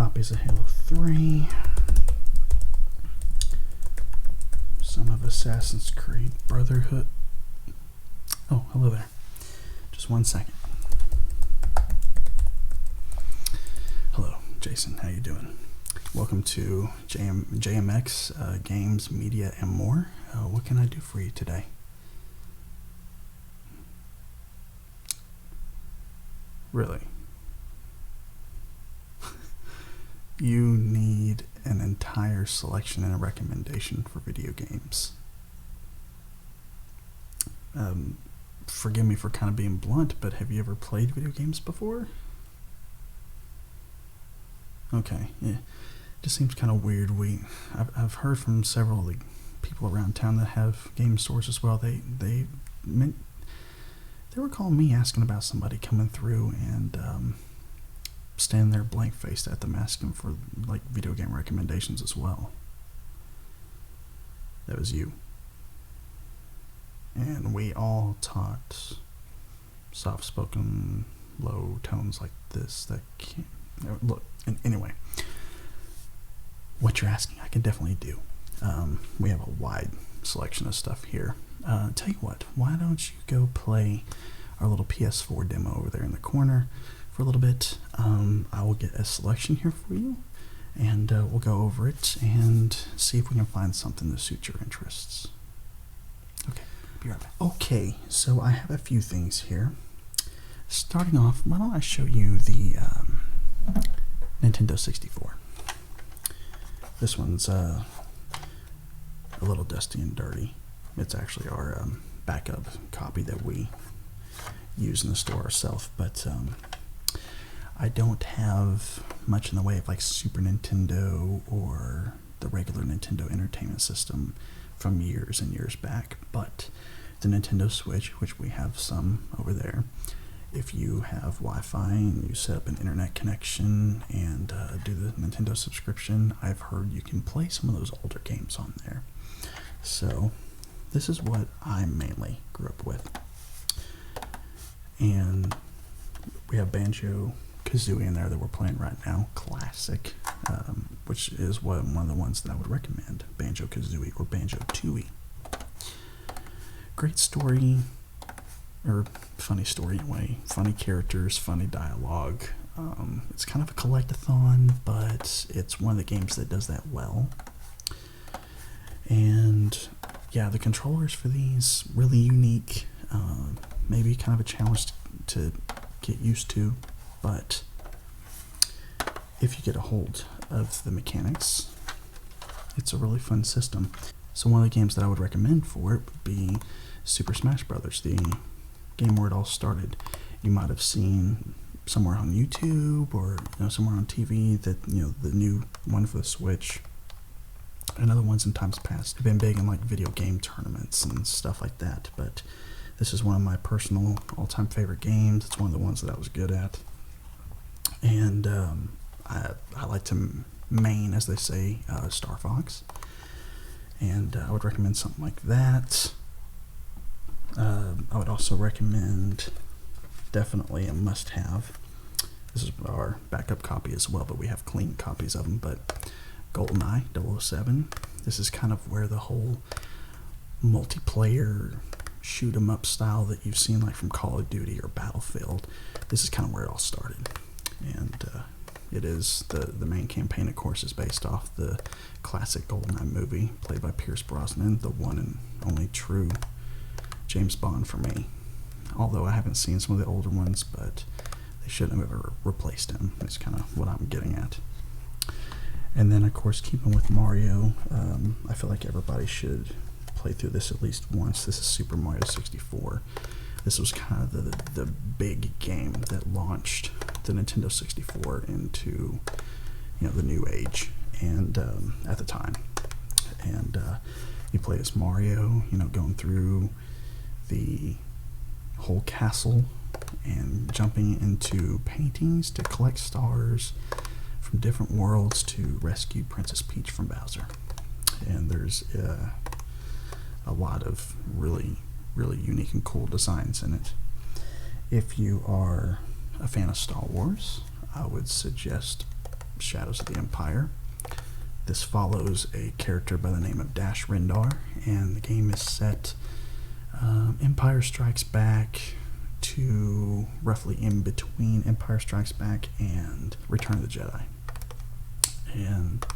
copies of Halo 3. Some of Assassin's Creed Brotherhood. Oh, hello there. Just 1 second. Hello, Jason. How you doing? Welcome to JMX Games, Media, and More. What can I do for you today? Really? You need an entire selection and a recommendation for video games. Forgive me for kind of being blunt, but have you ever played video games before? Okay, yeah. Just seems kind of weird. I've heard from several of the people around town that have game stores as well. They were calling me asking about somebody coming through and standing there blank-faced at them asking for like video game recommendations as well. That was you. And we all taught soft-spoken, low tones like this that can't... Look, anyway, what you're asking, I can definitely do. We have a wide selection of stuff here. Tell you what, why don't you go play our little PS4 demo over there in the corner for a little bit. I will get a selection here for you, and we'll go over it and see if we can find something to suit your interests. Okay, be right back. Okay, so I have a few things here. Starting off, why don't I show you the Nintendo 64. This one's a little dusty and dirty. It's actually our backup copy that we use in the store ourselves, but I don't have much in the way of like Super Nintendo or the regular Nintendo Entertainment System from years and years back, but the Nintendo Switch, which we have some over there, if you have Wi-Fi and you set up an internet connection and do the Nintendo subscription, I've heard you can play some of those older games on there. So this is what I mainly grew up with. And we have Banjo-Kazooie in there that we're playing right now, classic, which is one of the ones that I would recommend, Banjo-Kazooie or Banjo-Tooie. Great story, or funny story anyway, funny characters, funny dialogue. It's kind of a collect-a-thon, but it's one of the games that does that well. And yeah, the controllers for these, really unique, maybe kind of a challenge to get used to, but if you get a hold of the mechanics, it's a really fun system. So one of the games that I would recommend for it would be Super Smash Brothers, the game where it all started. You might have seen somewhere on YouTube or somewhere on TV that the new one for the Switch and other ones in times past have been big in like video game tournaments and stuff like that, but this is one of my personal all-time favorite games. It's one of the ones that I was good at, and I like to main, as they say, Star Fox, and I would recommend something like that. I would also recommend, definitely a must-have, this is our backup copy as well, but we have clean copies of them, but GoldenEye 007. This is kind of where the whole multiplayer shoot 'em up style that you've seen like from Call of Duty or Battlefield, this is kind of where it all started. And it is the main campaign, of course, is based off the classic GoldenEye movie played by Pierce Brosnan, the one and only true James Bond for me. Although I haven't seen some of the older ones, but they shouldn't have ever replaced him. That's kind of what I'm getting at. And then, of course, keeping with Mario, I feel like everybody should play through this at least once. This is Super Mario 64. This was kind of the big game that launched the Nintendo 64 into the new age and at the time. And you play as Mario, going through the whole castle and jumping into paintings to collect stars from different worlds to rescue Princess Peach from Bowser. And there's a lot of really unique and cool designs in it. If you are a fan of Star Wars, I would suggest Shadows of the Empire. This follows a character by the name of Dash Rendar, and the game is set Empire Strikes Back to roughly in between Empire Strikes Back and Return of the Jedi. And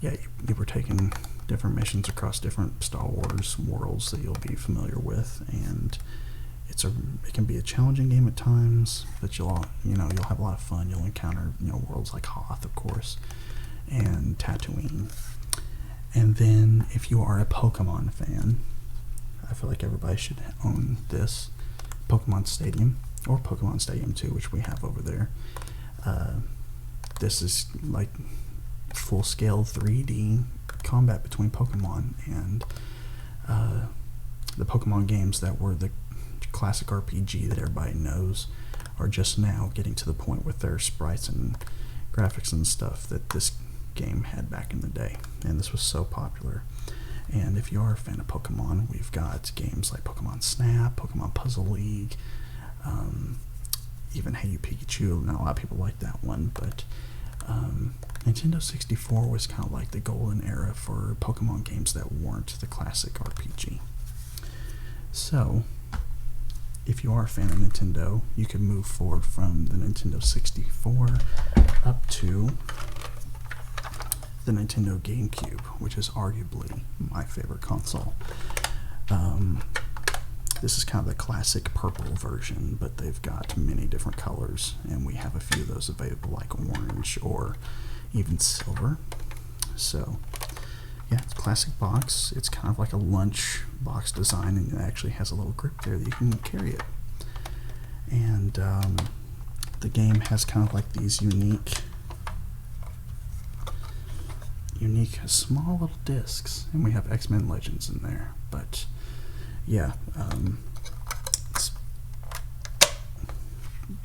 yeah, you were taking different missions across different Star Wars worlds that you'll be familiar with, and it can be a challenging game at times, but you'll have a lot of fun. You'll encounter worlds like Hoth, of course, and Tatooine. And then if you are a Pokemon fan, I feel like everybody should own this Pokemon Stadium, or Pokemon Stadium 2, which we have over there. This is like full-scale 3D combat between Pokemon, and the Pokemon games that were the classic RPG that everybody knows are just now getting to the point with their sprites and graphics and stuff that this game had back in the day, and this was so popular. And if you are a fan of Pokemon, we've got games like Pokemon Snap, Pokemon Puzzle League, even Hey You Pikachu. Not a lot of people like that one, but Nintendo 64 was kind of like the golden era for Pokemon games that weren't the classic RPG. So, if you are a fan of Nintendo, you can move forward from the Nintendo 64 up to the Nintendo Gamecube, which is arguably my favorite console. This is kind of the classic purple version, but they've got many different colors, and we have a few of those available, like orange or even silver. So, yeah, it's a classic box. It's kind of like a lunch box design, and it actually has a little grip there that you can carry it. And the game has kind of like these unique small little discs, and we have X-Men Legends in there. But yeah, it's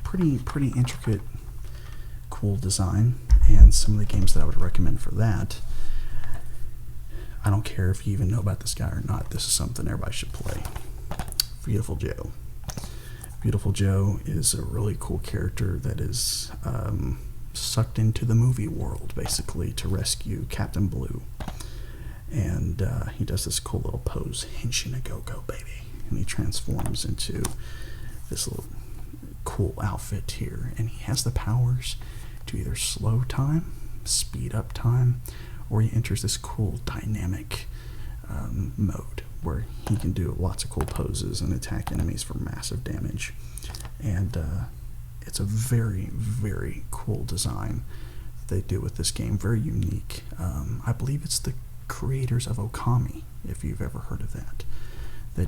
pretty intricate, cool design. And some of the games that I would recommend for that, I don't care if you even know about this guy or not, this is something everybody should play. Beautiful Joe. Beautiful Joe is a really cool character that is sucked into the movie world, basically, to rescue Captain Blue. And he does this cool little pose, Henshin a go-go, baby. And he transforms into this little cool outfit here. And he has the powers to either slow time, speed up time, or he enters this cool dynamic mode where he can do lots of cool poses and attack enemies for massive damage. And it's a very, very cool design that they do with this game. Very unique. I believe it's the creators of Okami, if you've ever heard of that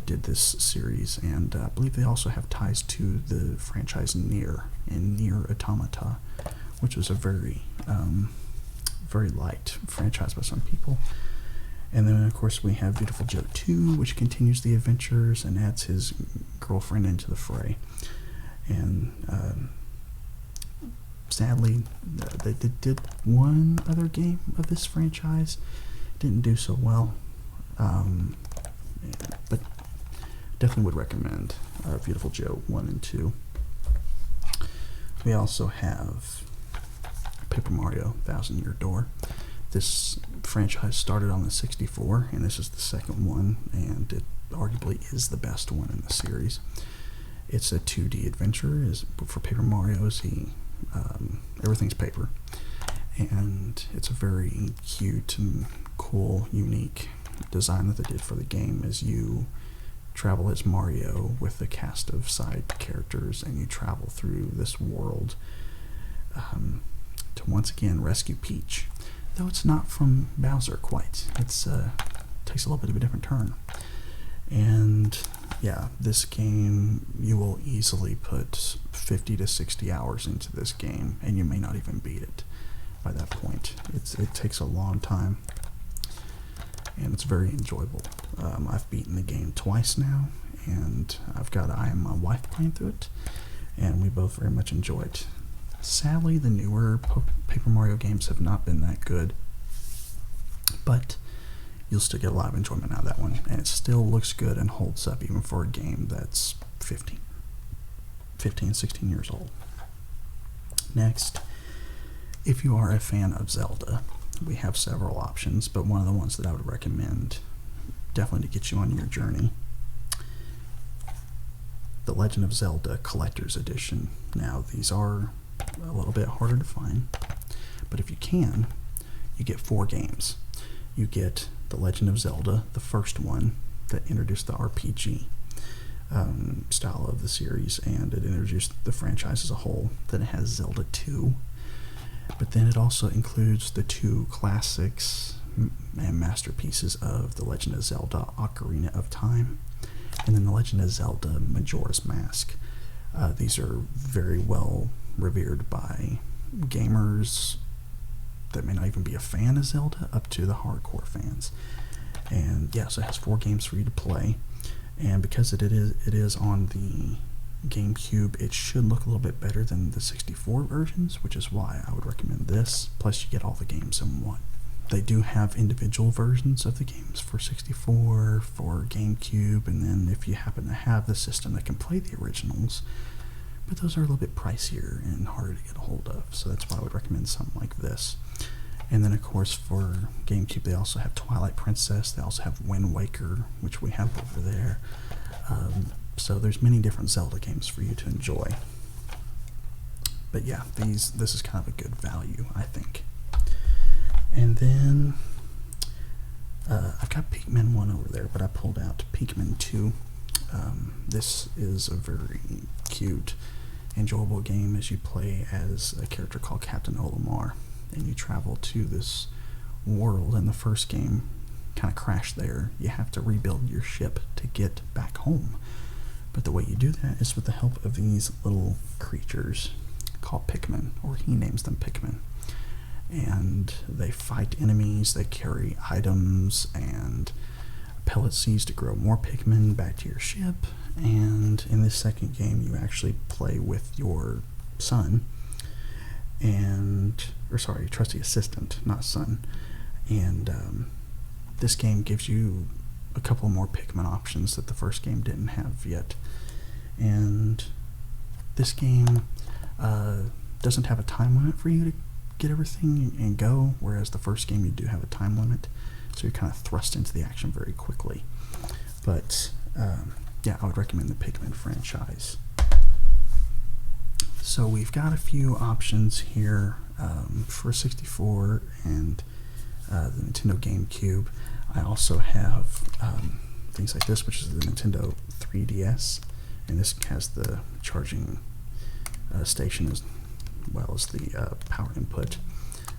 did this series. And I believe they also have ties to the franchise Nier and Nier Automata, which was a very liked franchise by some people. And then, of course, we have Beautiful Joe 2, which continues the adventures and adds his girlfriend into the fray. And sadly, they did one other game of this franchise. Didn't do so well. But definitely would recommend Beautiful Joe 1 and 2. We also have Paper Mario Thousand Year Door. This franchise started on the 64, and this is the second one, and it arguably is the best one in the series. It's a 2D adventure. For Paper Mario, everything's paper, and it's a very cute and cool, unique design that they did for the game. As you travel as Mario with a cast of side characters, and you travel through this world to once again rescue Peach. Though it's not from Bowser quite. It's takes a little bit of a different turn. And yeah, this game, you will easily put 50 to 60 hours into this game, and you may not even beat it by that point. It takes a long time, and it's very enjoyable. I've beaten the game twice now, and I and my wife playing through it, and we both very much enjoy it. Sadly, the newer Paper Mario games have not been that good, but you'll still get a lot of enjoyment out of that one, and it still looks good and holds up even for a game that's 16 years old. Next If you are a fan of Zelda, we have several options, but one of the ones that I would recommend definitely to get you on your journey, The Legend of Zelda Collector's Edition. Now, these are a little bit harder to find, but if you can, you get 4 games. You get The Legend of Zelda, the first one that introduced the RPG style of the series, and it introduced the franchise as a whole. Then it has Zelda 2, but then it also includes the 2 classics and masterpieces of The Legend of Zelda Ocarina of Time, and then The Legend of Zelda Majora's Mask. These are very well revered by gamers that may not even be a fan of Zelda up to the hardcore fans. And yeah, so it has 4 games for you to play, and because it is on the GameCube, it should look a little bit better than the 64 versions, which is why I would recommend this. Plus you get all the games in one. They do have individual versions of the games for 64, for GameCube, and then if you happen to have the system that can play the originals, but those are a little bit pricier and harder to get a hold of, so that's why I would recommend something like this. And then of course for GameCube they also have Twilight Princess, they also have Wind Waker, which we have over there. So there's many different Zelda games for you to enjoy. But yeah, this is kind of a good value, I think. And then I've got Pikmin 1 over there, but I pulled out Pikmin 2. This is a very cute, enjoyable game as you play as a character called Captain Olimar, and you travel to this world. In the first game, kind of crashed there. You have to rebuild your ship to get back home. But the way you do that is with the help of these little creatures called Pikmin, or he names them Pikmin. And they fight enemies, they carry items and pellet seeds to grow more Pikmin back to your ship. And in this second game, you actually play with your son, your trusty assistant, not son. And this game gives you a couple more Pikmin options that the first game didn't have yet. And this game doesn't have a time limit for you to get everything and go, whereas the first game you do have a time limit, so you're kind of thrust into the action very quickly. But yeah, I would recommend the Pikmin franchise. So we've got a few options here for 64 and the Nintendo Gamecube. I also have things like this, which is the Nintendo 3DS, and this has the charging station as well as the power input.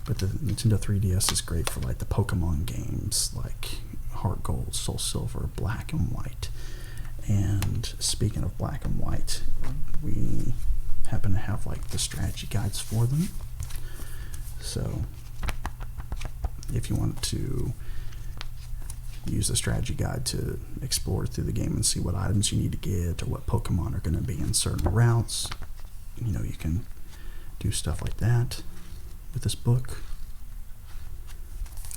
But the Nintendo 3DS is great for like the Pokemon games like Heart Gold, Soul Silver, Black and White. And speaking of Black and White, we happen to have like the strategy guides for them. So if you want to use the strategy guide to explore through the game and see what items you need to get or what Pokemon are going to be in certain routes, you can do stuff like that with this book.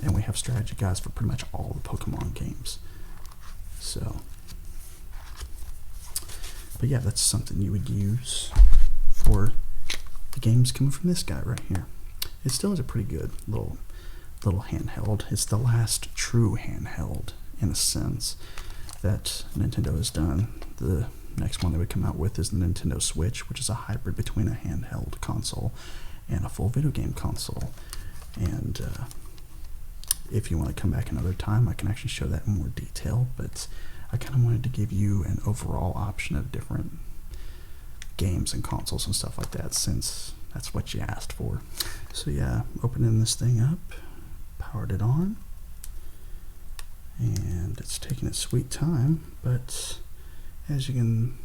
And we have strategy guides for pretty much all the Pokemon games. So, but yeah, that's something you would use for the games coming from this guy right here. It still is a pretty good little handheld. It's the last true handheld, in a sense, that Nintendo has done. The next one they would come out with is the Nintendo Switch, which is a hybrid between a handheld console and a full video game console. And if you want to come back another time, I can actually show that in more detail, but I kind of wanted to give you an overall option of different games and consoles and stuff like that, since that's what you asked for. So yeah, opening this thing up, powered it on, and it's taking its sweet time, but as you can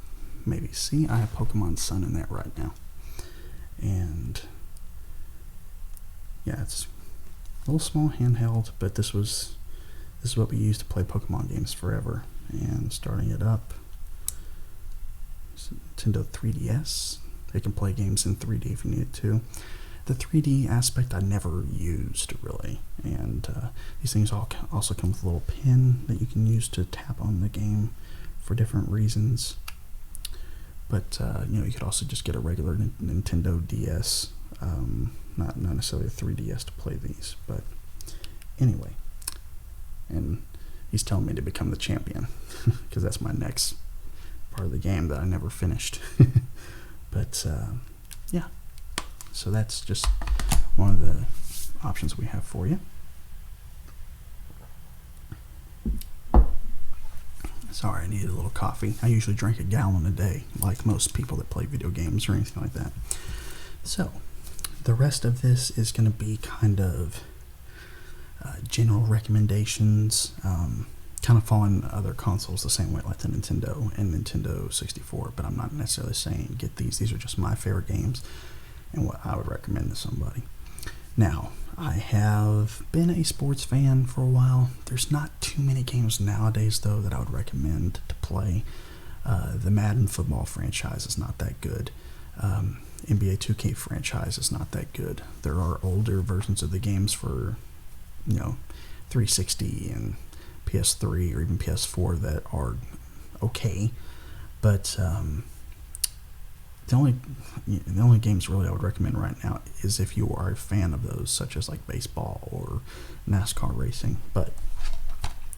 maybe see, I have Pokemon Sun in there right now. And yeah, it's a little small handheld, but this is what we used to play Pokemon games forever. And starting it up, Nintendo 3DS. They can play games in 3D if you need to. The 3D aspect I never used really, and these things also come with a little pin that you can use to tap on the game for different reasons. But you could also just get a regular Nintendo DS not necessarily a 3DS to play these, but anyway. And he's telling me to become the champion because that's my next part of the game that I never finished. But yeah, so that's just one of the options we have for you. Sorry, I needed a little coffee. I usually drink a gallon a day, like most people that play video games or anything like that. So, the rest of this is going to be kind of general recommendations, kind of following other consoles the same way, like the Nintendo and Nintendo 64, but I'm not necessarily saying get these. These are just my favorite games and what I would recommend to somebody. Now, I have been a sports fan for a while. There's not too many games nowadays, though, that I would recommend to play. The Madden football franchise is not that good. NBA 2K franchise is not that good. There are older versions of the games for, 360 and PS3 or even PS4 that are okay, but the only games really I would recommend right now is if you are a fan of those, such as like baseball or NASCAR racing. But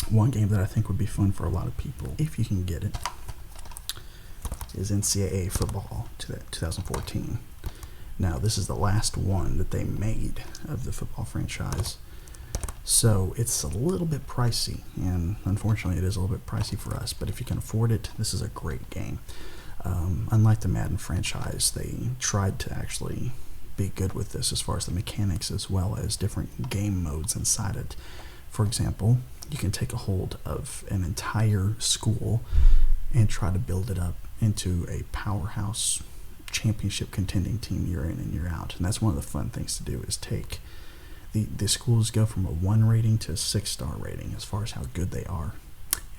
one game that I think would be fun for a lot of people, if you can get it, is NCAA Football 2014. Now, this is the last one that they made of the football franchise, so it's a little bit pricey, and unfortunately it is a little bit pricey for us, but if you can afford it, this is a great game. Unlike the Madden franchise, they tried to actually be good with this as far as the mechanics as well as different game modes inside it. For example, you can take a hold of an entire school and try to build it up into a powerhouse championship contending team year in and year out. And that's one of the fun things to do, is take the schools go from a 1 rating to a 6-star rating as far as how good they are.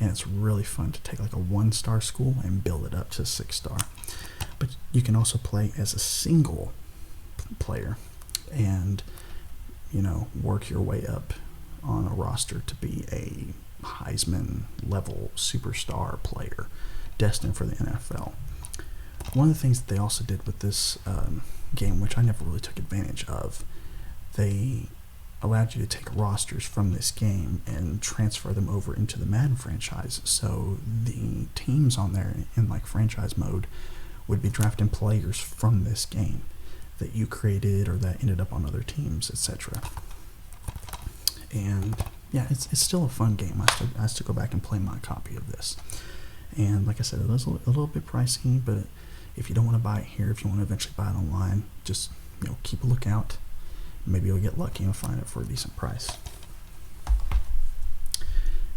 And it's really fun to take like a 1-star school and build it up to 6-star. But you can also play as a single player and, work your way up on a roster to be a Heisman level superstar player destined for the NFL. One of the things that they also did with this game, which I never really took advantage of, they allowed you to take rosters from this game and transfer them over into the Madden franchise. So the teams on there in like franchise mode would be drafting players from this game that you created or that ended up on other teams, etc. And yeah, it's still a fun game. I still go back and play my copy of this. And like I said, it was a little bit pricey, but if you don't want to buy it here, if you want to eventually buy it online, just keep a lookout. Maybe you'll get lucky and find it for a decent price.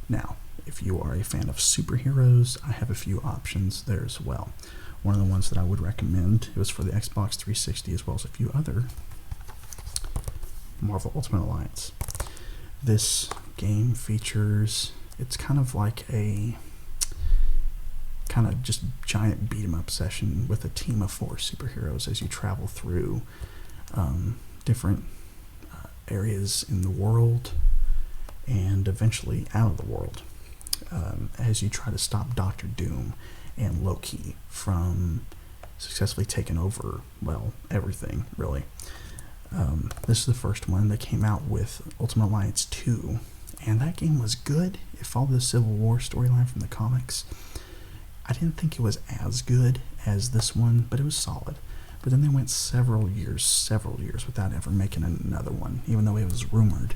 Now, if you are a fan of superheroes, I have a few options there as well. One of the ones that I would recommend, it was for the Xbox 360 as well as a few other, Marvel Ultimate Alliance. This game features, it's kind of like a kind of just giant beat 'em up session with a team of 4 superheroes as you travel through different areas in the world and eventually out of the world as you try to stop Doctor Doom and Loki from successfully taking over, everything, really. This is the first one. They came out with Ultimate Alliance 2, and that game was good. It followed the Civil War storyline from the comics. I didn't think it was as good as this one, but it was solid. But then they went several years without ever making another one, even though it was rumored.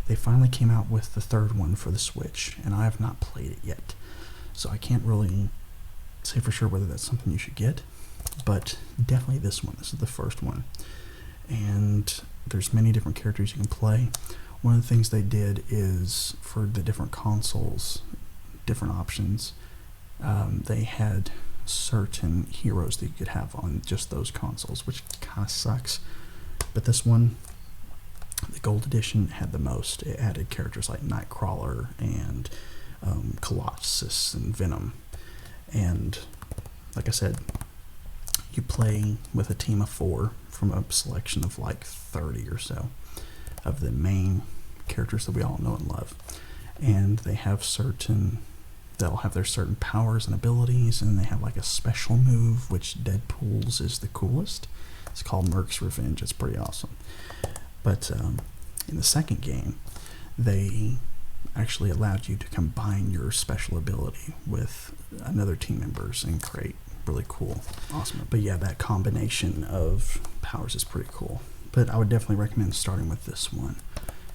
They finally came out with the 3rd one for the Switch, and I have not played it yet. So I can't really say for sure whether that's something you should get, but definitely this one. This is the first one. And there's many different characters you can play. One of the things they did is, for the different consoles, different options, they had certain heroes that you could have on just those consoles, which kind of sucks. But this one, the Gold Edition, had the most. It added characters like Nightcrawler and Colossus and Venom. And like I said, you play with a team of 4 from a selection of like 30 or so of the main characters that we all know and love. And they'll have their certain powers and abilities, and they have like a special move, which Deadpool's is the coolest. It's called Merc's Revenge. It's pretty awesome. But in the second game, they actually allowed you to combine your special ability with another team members and create really cool, awesome. But yeah, that combination of powers is pretty cool. But I would definitely recommend starting with this one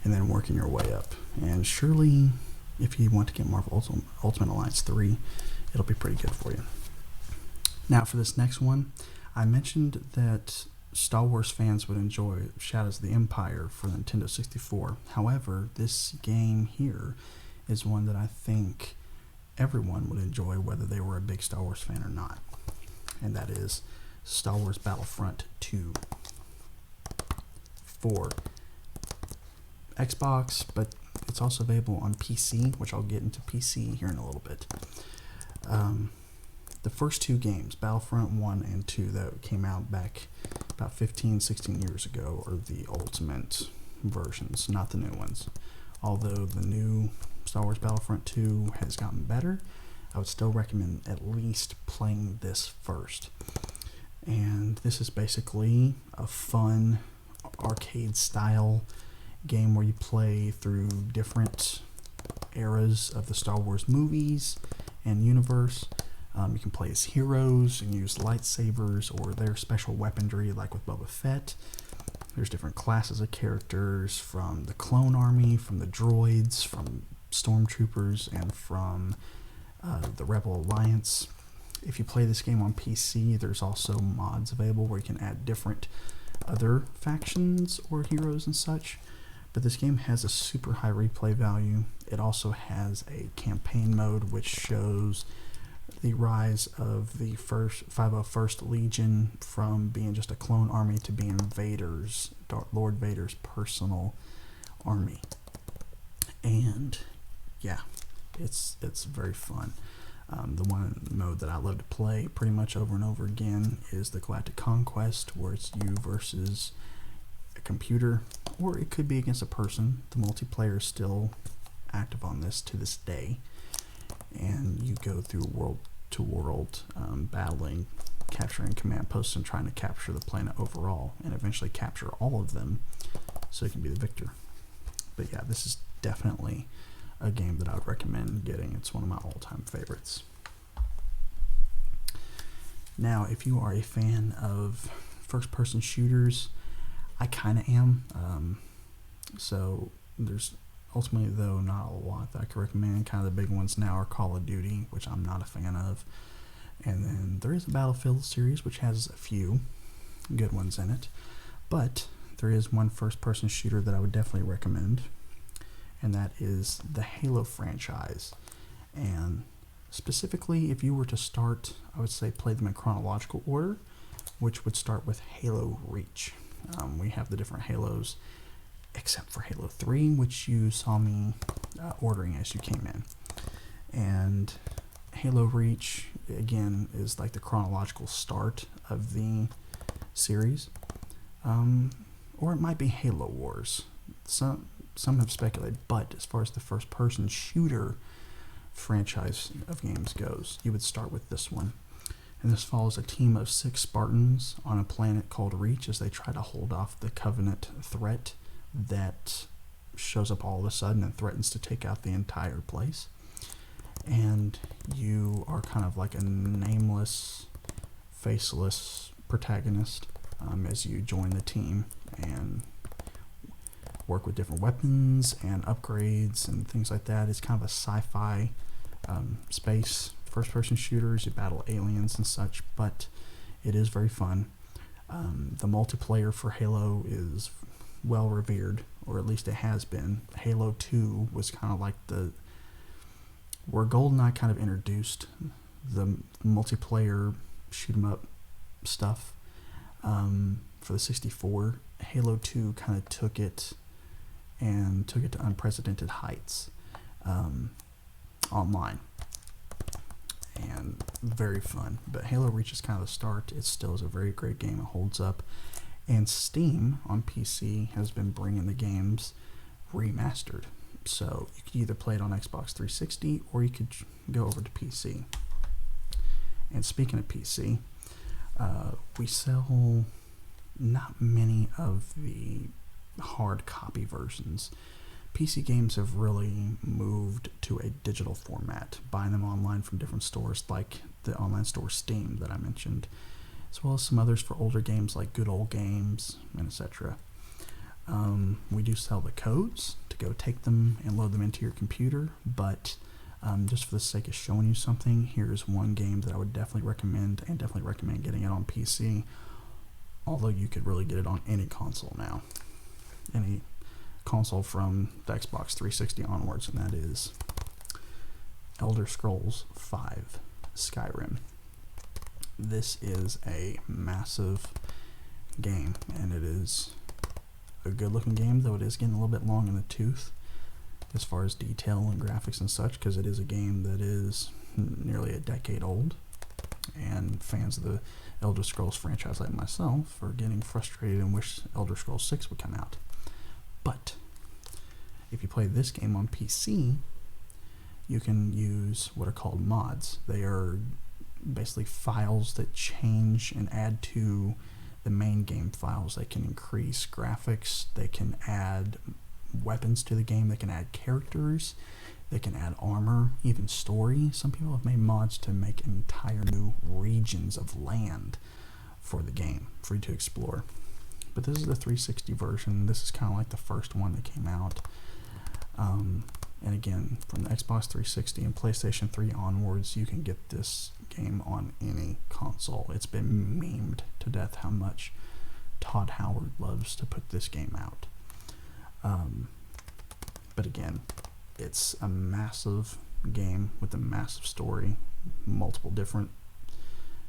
and then working your way up. And surely, if you want to get Marvel Ultimate Alliance 3, it'll be pretty good for you. Now for this next one, I mentioned that Star Wars fans would enjoy Shadows of the Empire for the Nintendo 64. However, this game here is one that I think everyone would enjoy, whether they were a big Star Wars fan or not. And that is Star Wars Battlefront 2 for Xbox, but it's also available on PC, which I'll get into PC here in a little bit. The first two games, Battlefront 1 and 2, that came out back about 15, 16 years ago, are the ultimate versions, not the new ones. Although the new Star Wars Battlefront 2 has gotten better, I would still recommend at least playing this first. And this is basically a fun arcade-style game where you play through different eras of the Star Wars movies and universe. You can play as heroes and use lightsabers or their special weaponry, like with Boba Fett. There's different classes of characters from the Clone Army, from the droids, from stormtroopers, and from the Rebel Alliance. If you play this game on PC, there's also mods available where you can add different other factions or heroes and such. But this game has a super high replay value. It also has a campaign mode which shows the rise of the 501st Legion from being just a clone army to being Lord Vader's personal army. And yeah, it's very fun. The one mode that I love to play pretty much over and over again is the Galactic Conquest, where it's you versus a computer, or it could be against a person. The multiplayer is still active on this to this day. And you go through world to world, battling, capturing command posts, and trying to capture the planet overall, and eventually capture all of them so you can be the victor. But yeah, this is definitely a game that I would recommend getting. It's one of my all-time favorites. Now, if you are a fan of first-person shooters, I kind of am. So there's ultimately, though, not a lot that I could recommend. Kind of the big ones now are Call of Duty, which I'm not a fan of. And then there is a Battlefield series, which has a few good ones in it. But there is one first-person shooter that I would definitely recommend, and that is the Halo franchise. And specifically, if you were to start, I would say play them in chronological order, which would start with Halo Reach. We have the different Halos, except for Halo 3, which you saw me ordering as you came in. And Halo Reach, again, is like the chronological start of the series. Or it might be Halo Wars. Some have speculated, but as far as the first-person shooter franchise of games goes, you would start with this one. And this follows a team of 6 Spartans on a planet called Reach as they try to hold off the Covenant threat that shows up all of a sudden and threatens to take out the entire place. And you are kind of like a nameless, faceless protagonist as you join the team and work with different weapons and upgrades and things like that. It's kind of a sci-fi space first-person shooters. You battle aliens and such, but it is very fun. The multiplayer for Halo is well revered, or at least it has been. Halo 2 was kind of like where GoldenEye kind of introduced the multiplayer shoot-'em-up stuff for the 64. Halo 2 kind of took it to unprecedented heights online, and very fun. But Halo Reach is kind of the start. It still is a very great game. It holds up. And Steam on PC has been bringing the games remastered. So you could either play it on Xbox 360 or you could go over to PC. And speaking of PC, we sell not many of the hard copy versions. PC games have really moved to a digital format, buying them online from different stores like the online store Steam that I mentioned, as well as some others for older games like Good Old Games and etc. We do sell the codes to go take them and load them into your computer, but just for the sake of showing you something, here's one game that I would definitely recommend, and definitely recommend getting it on PC, although you could really get it on any console now. Any console from the Xbox 360 onwards, and that is Elder Scrolls V Skyrim. This is a massive game, and it is a good looking game, though it is getting a little bit long in the tooth as far as detail and graphics and such, because it is a game that is nearly a decade old, and fans of the Elder Scrolls franchise like myself are getting frustrated and wish Elder Scrolls 6 would come out. But if you play this game on PC, you can use what are called mods. They are basically files that change and add to the main game files. They can increase graphics, they can add weapons to the game, they can add characters, they can add armor, even story. Some people have made mods to make entire new regions of land for the game for you to explore. But this is the 360 version. This is kind of like the first one that came out. And again, from the Xbox 360 and PlayStation 3 onwards, you can get this game on any console. It's been memed to death how much Todd Howard loves to put this game out. But again, it's a massive game with a massive story. Multiple different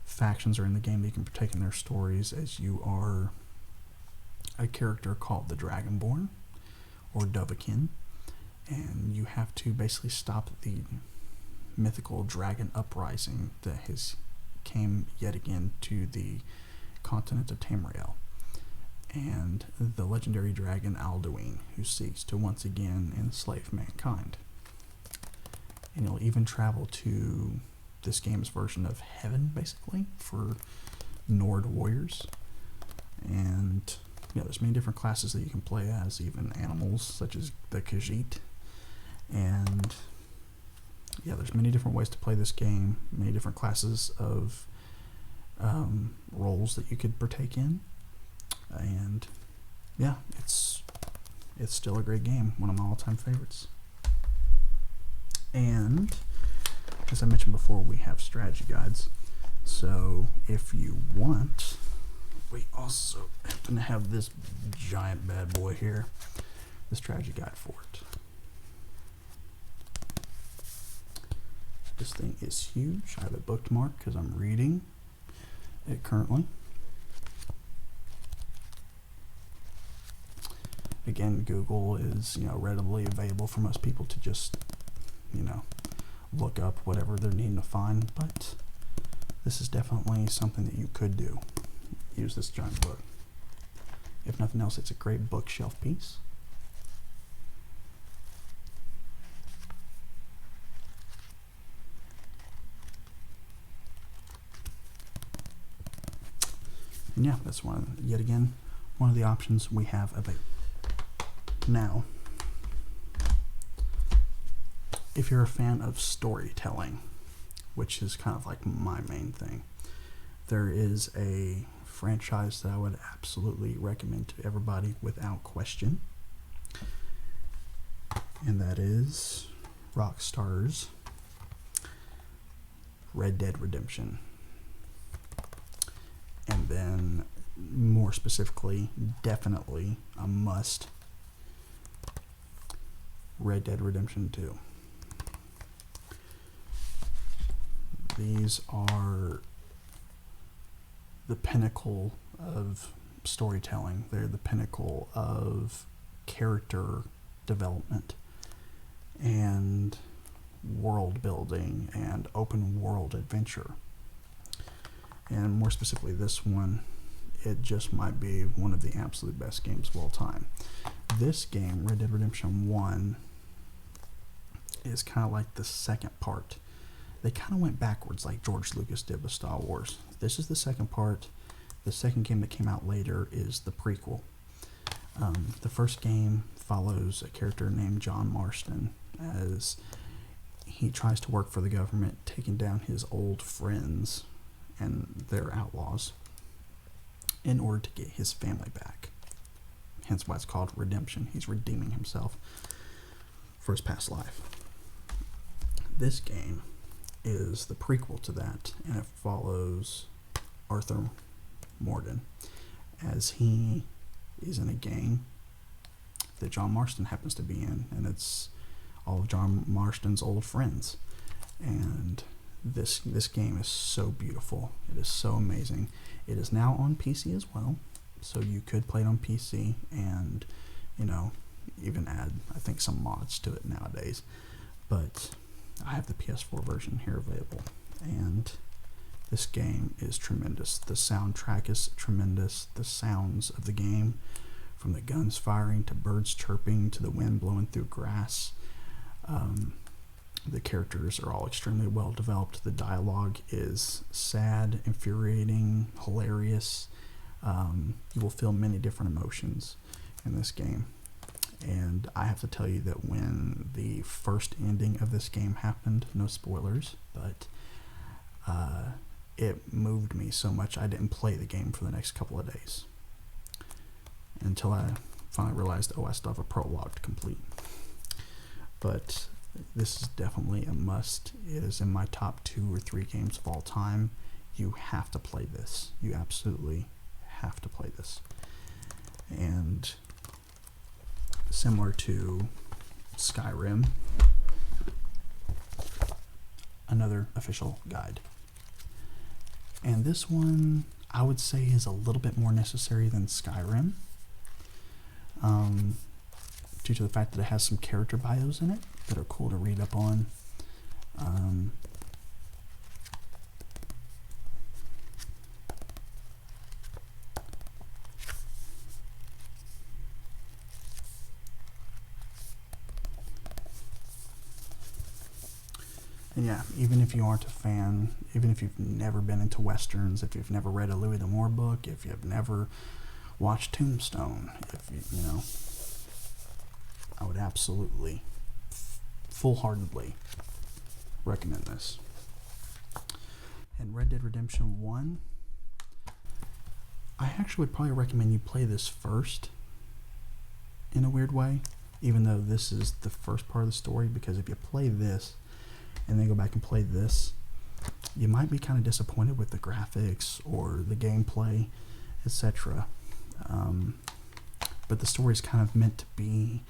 factions are in the game that you can partake in their stories, as you are a character called the Dragonborn, or Dovahkiin, and you have to basically stop the mythical dragon uprising that has came yet again to the continent of Tamriel, and the legendary dragon Alduin, who seeks to once again enslave mankind. And you'll even travel to this game's version of heaven, basically, for Nord warriors. And yeah, there's many different classes that you can play as, even animals such as the Khajiit. And yeah, there's many different ways to play this game, many different classes of roles that you could partake in. And yeah, it's still a great game, one of my all-time favorites. And as I mentioned before, we have strategy guides. So if you want, we also happen to have this giant bad boy here, the strategy guide for it. This thing is huge. I have it bookmarked because I'm reading it currently. Again, Google is, readily available for most people to just, look up whatever they're needing to find, but this is definitely something that you could do. Use this giant book. If nothing else, it's a great bookshelf piece. And yeah, that's yet again one of the options we have available. Now, if you're a fan of storytelling, which is kind of like my main thing, there is a franchise that I would absolutely recommend to everybody without question, and that is Rockstar's Red Dead Redemption. And then, more specifically, definitely a must, Red Dead Redemption 2. These are the pinnacle of storytelling. They're the pinnacle of character development and world building and open world adventure. And more specifically, this one, it just might be one of the absolute best games of all time. This game, Red Dead Redemption 1, is kind of like the second part. They kind of went backwards like George Lucas did with Star Wars. This is the second part. The second game that came out later is the prequel. The first game follows a character named John Marston as he tries to work for the government, taking down his old friends and their outlaws in order to get his family back. Hence why it's called Redemption. He's redeeming himself for his past life. This game is the prequel to that, and it follows Arthur Morgan as he is in a gang that John Marston happens to be in, and it's all of John Marston's old friends. And this game is so beautiful. It is so amazing. It is now on PC as well, so you could play it on PC and, you know, even add, I think, some mods to it nowadays. But I have the PS4 version here available, and this game is tremendous. The soundtrack is tremendous. The sounds of the game, from the guns firing to birds chirping to the wind blowing through grass, the characters are all extremely well developed. The dialogue is sad, infuriating, hilarious. You will feel many different emotions in this game. And I have to tell you that when the first ending of this game happened, no spoilers, but it moved me so much I didn't play the game for the next couple of days until I finally realized, oh, I still have a prologue to complete. But this is definitely a must. It is in my top 2 or 3 games of all time. You have to play this. You absolutely have to play this. And similar to Skyrim, another official guide. And this one, I would say, is a little bit more necessary than Skyrim, due to the fact that it has some character bios in it that are cool to read up on. And yeah, even if you aren't a fan, even if you've never been into Westerns, if you've never read a Louis L'Amour book, if you've never watched Tombstone, if you know, I would absolutely, full-heartedly recommend this. And Red Dead Redemption 1, I actually would probably recommend you play this first, in a weird way, even though this is the first part of the story, because if you play this and then go back and play this, you might be kind of disappointed with the graphics or the gameplay, etc. But the story is kind of meant to be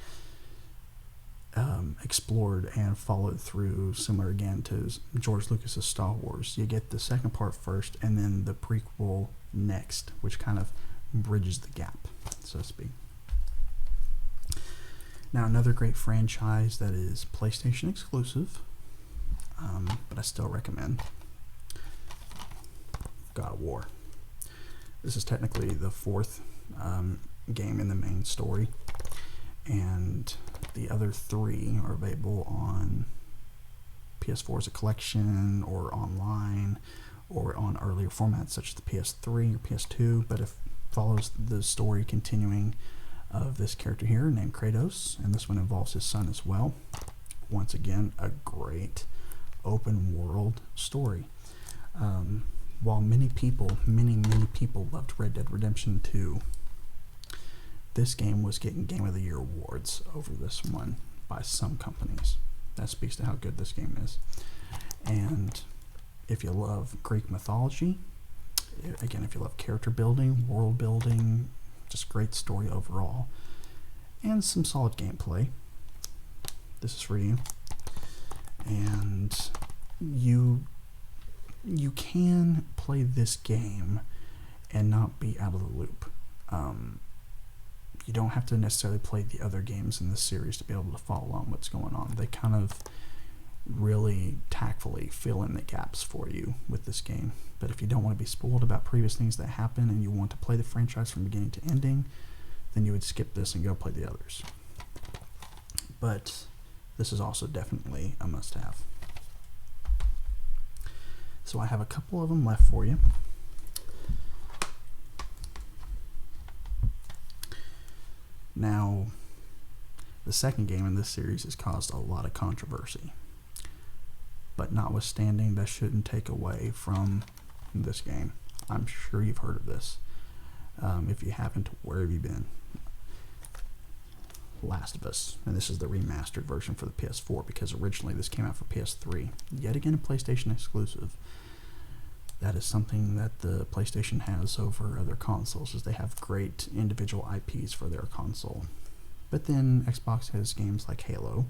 explored and followed through, similar again to George Lucas's Star Wars. You get the second part first and then the prequel next, which kind of bridges the gap, so to speak. Now, another great franchise that is PlayStation exclusive, but I still recommend, God of War. This is technically the 4th game in the main story, and the other 3 are available on PS4 as a collection, or online, or on earlier formats such as the PS3 or PS2, but it follows the story continuing of this character here named Kratos, and this one involves his son as well. Once again, a great open world story. While many people loved Red Dead Redemption 2, this game was getting Game of the Year awards over this one by some companies. That speaks to how good this game is. And if you love Greek mythology, again, if you love character building, world building, just great story overall, and some solid gameplay, this is for you. And you can play this game and not be out of the loop. You don't have to necessarily play the other games in this series to be able to follow along what's going on. They kind of really tactfully fill in the gaps for you with this game. But if you don't want to be spoiled about previous things that happen and you want to play the franchise from beginning to ending, then you would skip this and go play the others. But this is also definitely a must-have. So I have a couple of them left for you. Now, the second game in this series has caused a lot of controversy, but notwithstanding, that shouldn't take away from this game. I'm sure you've heard of this. If you haven't, where have you been? Last of Us, and this is the remastered version for the PS4, because originally this came out for PS3. Yet again, a PlayStation exclusive. That is something that the PlayStation has over other consoles, is they have great individual IPs for their console. But then Xbox has games like Halo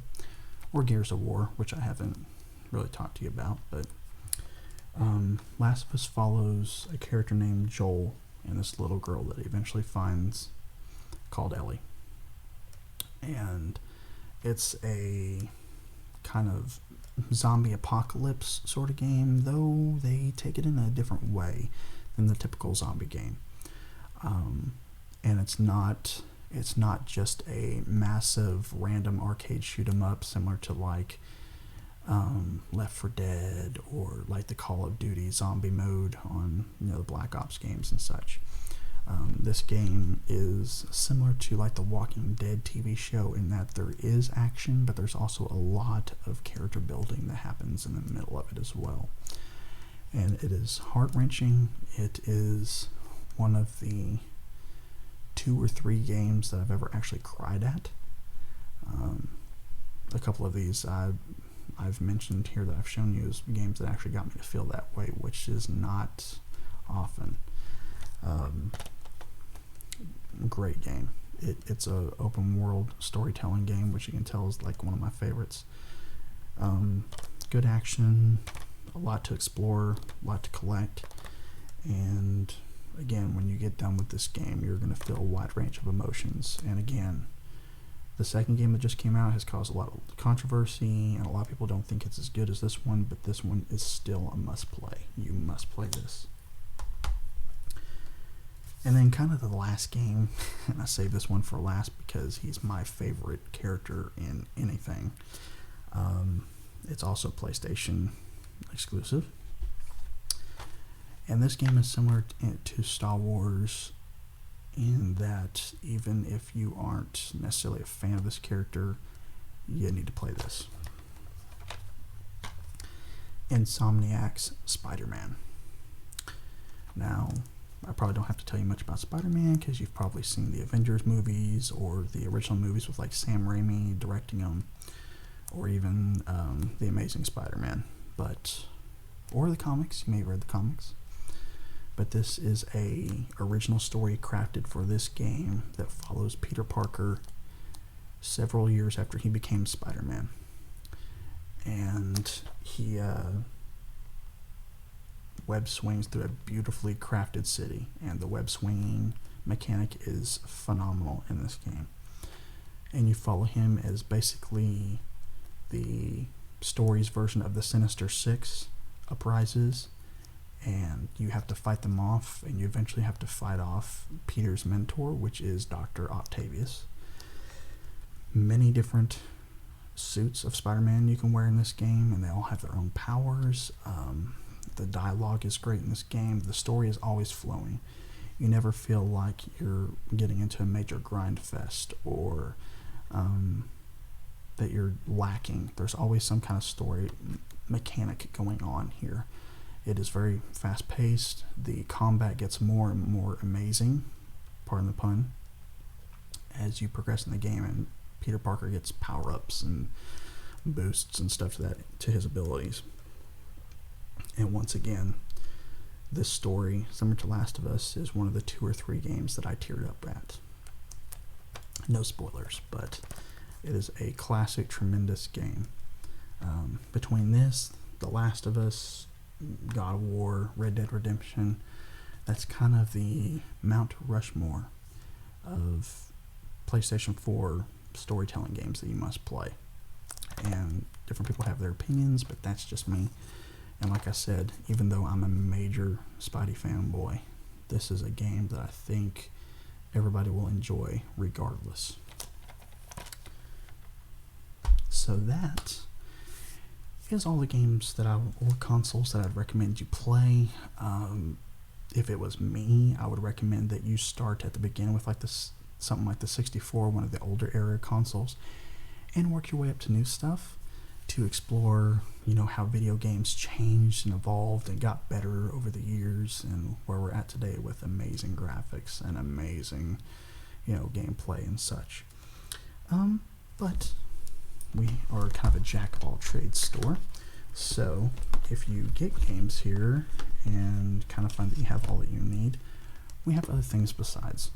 or Gears of War, which I haven't really talked to you about. But Last of Us follows a character named Joel and this little girl that he eventually finds called Ellie. And it's a kind of zombie apocalypse sort of game, though they take it in a different way than the typical zombie game. And it's not just a massive random arcade shoot 'em up similar to like Left 4 Dead or like the Call of Duty zombie mode on the Black Ops games and such. This game is similar to like the Walking Dead TV show in that there is action, but there's also a lot of character building that happens in the middle of it as well. And it is heart-wrenching. It is one of the 2 or 3 games that I've ever actually cried at. A couple of these I've mentioned here that I've shown you as games that actually got me to feel that way, which is not often. Great game. It's a open world storytelling game, which you can tell is like one of my favorites. Good action, a lot to explore, a lot to collect, and again, when you get done with this game, you're going to feel a wide range of emotions. And again, the second game that just came out has caused a lot of controversy, and a lot of people don't think it's as good as this one, but this one is still a must play. You must play this. And then kind of the last game, and I save this one for last because he's my favorite character in anything. It's also PlayStation exclusive. And this game is similar to Star Wars in that even if you aren't necessarily a fan of this character, you need to play this. Insomniac's Spider-Man. Now, I probably don't have to tell you much about Spider-Man because you've probably seen the Avengers movies or the original movies with like Sam Raimi directing them, or even the Amazing Spider-Man, or the comics. You may have read the comics. But this is a original story crafted for this game that follows Peter Parker several years after he became Spider-Man. And he web swings through a beautifully crafted city, and the web swinging mechanic is phenomenal in this game. And you follow him as basically the story's version of the Sinister Six uprises, and you have to fight them off, and you eventually have to fight off Peter's mentor, which is Dr. Octavius. Many different suits of Spider-Man you can wear in this game, and they all have their own powers. The dialogue is great in this game. The story is always flowing. You never feel like you're getting into a major grind fest or that you're lacking. There's always some kind of story mechanic going on here. It is very fast-paced. The combat gets more and more amazing, pardon the pun, as you progress in the game, and Peter Parker gets power-ups and boosts and stuff to his abilities. And once again, this story, similar to Last of Us, is one of the 2 or 3 games that I teared up at. No spoilers, but it is a classic, tremendous game. Between this, The Last of Us, God of War, Red Dead Redemption, that's kind of the Mount Rushmore of PlayStation 4 storytelling games that you must play. And different people have their opinions, but that's just me. And like I said, even though I'm a major Spidey fanboy, this is a game that I think everybody will enjoy regardless. So that is all the games or consoles that I'd recommend you play. If it was me, I would recommend that you start at the beginning with like the something like the 64, one of the older era consoles, and work your way up to new stuff to explore, you know, how video games changed and evolved and got better over the years, and where we're at today with amazing graphics and amazing, you know, gameplay and such. But we are kind of a jack of all trades store. So if you get games here and kind of find that you have all that you need, we have other things besides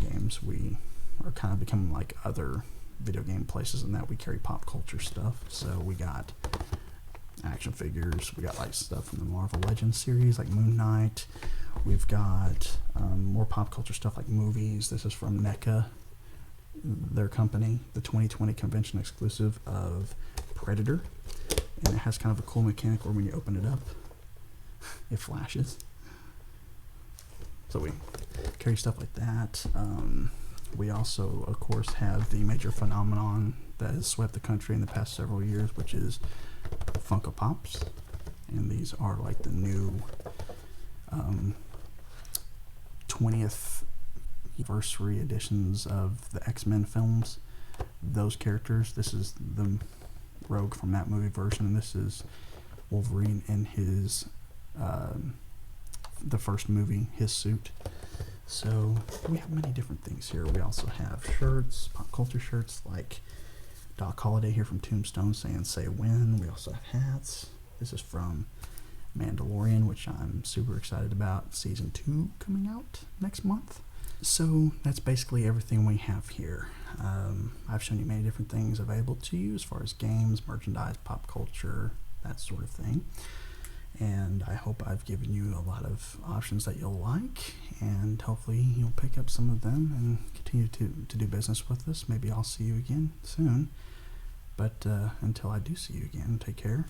games. We are kind of becoming like other video game places in that we carry pop culture stuff. So we got action figures, we got like stuff from the Marvel Legends series like Moon Knight. We've got more pop culture stuff like movies. This is from NECA, their company, the 2020 convention exclusive of Predator, and it has kind of a cool mechanic where when you open it up it flashes. So we carry stuff like that. We also of course have the major phenomenon that has swept the country in the past several years, which is Funko Pops, and these are like the new 20th anniversary editions of the X-Men films. Those characters, this is the Rogue from that movie version, and this is Wolverine in his the first movie, his suit. So we have many different things here. We also have shirts, pop culture shirts like Doc Holliday here from Tombstone saying "Say When." We also have hats. This is from Mandalorian, which I'm super excited about. Season 2 coming out next month. So that's basically everything we have here. I've shown you many different things available to you as far as games, merchandise, pop culture, that sort of thing. And I hope I've given you a lot of options that you'll like, and hopefully you'll pick up some of them and continue to do business with us. Maybe I'll see you again soon. But until I do see you again, take care.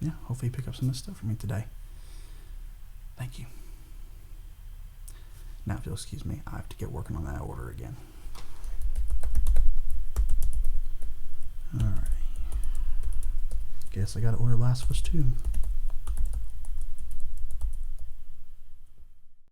Yeah, hopefully you pick up some of this stuff from me today. Thank you. Now, if you'll excuse me, I have to get working on that order again. Alright. Guess I gotta order Last of Us 2.